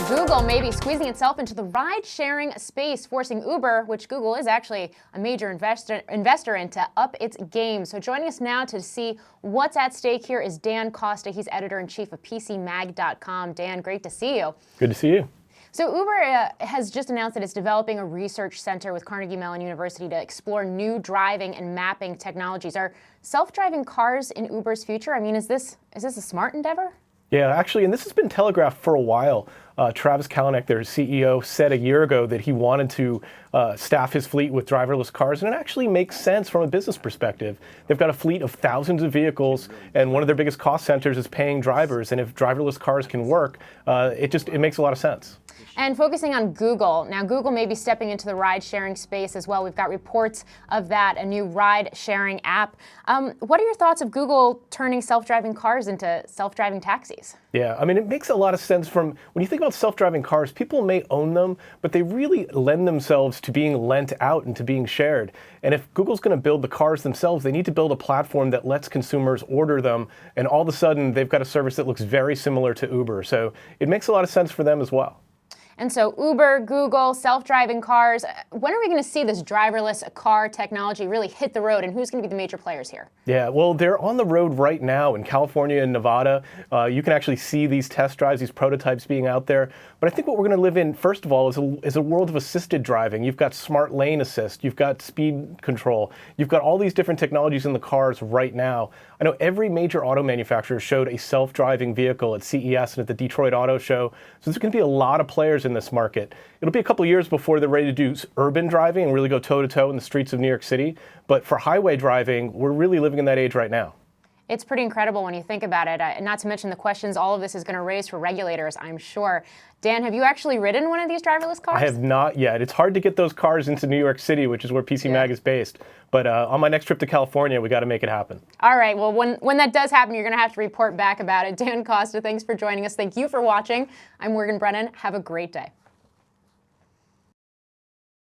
Google may be squeezing itself into the ride-sharing space, forcing Uber, which Google is actually a major investor in, to up its game. So joining us now to see what's at stake here is Dan Costa. He's editor-in-chief of PCMag.com. Dan, great to see you. Good to see you. So Uber has just announced that it's developing a research center with Carnegie Mellon University to explore new driving and mapping technologies. Are self-driving cars in Uber's future? I mean, is this a smart endeavor? Yeah, actually, and this has been telegraphed for a while. Travis Kalanick, their CEO, said a year ago that he wanted to staff his fleet with driverless cars, and it actually makes sense from a business perspective. They've got a fleet of thousands of vehicles, and one of their biggest cost centers is paying drivers, and if driverless cars can work, it makes a lot of sense. And focusing on Google, now Google may be stepping into the ride-sharing space as well. We've got reports of that, a new ride-sharing app. What are your thoughts of Google turning self-driving cars into self-driving taxis? Yeah, I mean, it makes a lot of sense when you think about self-driving cars, people may own them, but they really lend themselves to being lent out and to being shared. And if Google's going to build the cars themselves, they need to build a platform that lets consumers order them, and all of a sudden they've got a service that looks very similar to Uber. So it makes a lot of sense for them as well. And so Uber, Google, self-driving cars, when are we going to see this driverless car technology really hit the road, and who's going to be the major players here? Yeah, well, they're on the road right now in California and Nevada. You can actually see these test drives, these prototypes being out there. But I think what we're going to live in, first of all, is a world of assisted driving. You've got smart lane assist, you've got speed control, you've got all these different technologies in the cars right now. I know every major auto manufacturer showed a self-driving vehicle at CES and at the Detroit Auto Show. So there's going to be a lot of players in this market. It'll be a couple years before they're ready to do urban driving and really go toe-to-toe in the streets of New York City. But for highway driving, we're really living in that age right now. It's pretty incredible when you think about it, not to mention the questions all of this is going to raise for regulators, I'm sure. Dan, have you actually ridden one of these driverless cars? I have not yet. It's hard to get those cars into New York City, which is where PC Mag is based. But on my next trip to California, we got to make it happen. All right. Well, when that does happen, you're going to have to report back about it. Dan Costa, thanks for joining us. Thank you for watching. I'm Morgan Brennan. Have a great day.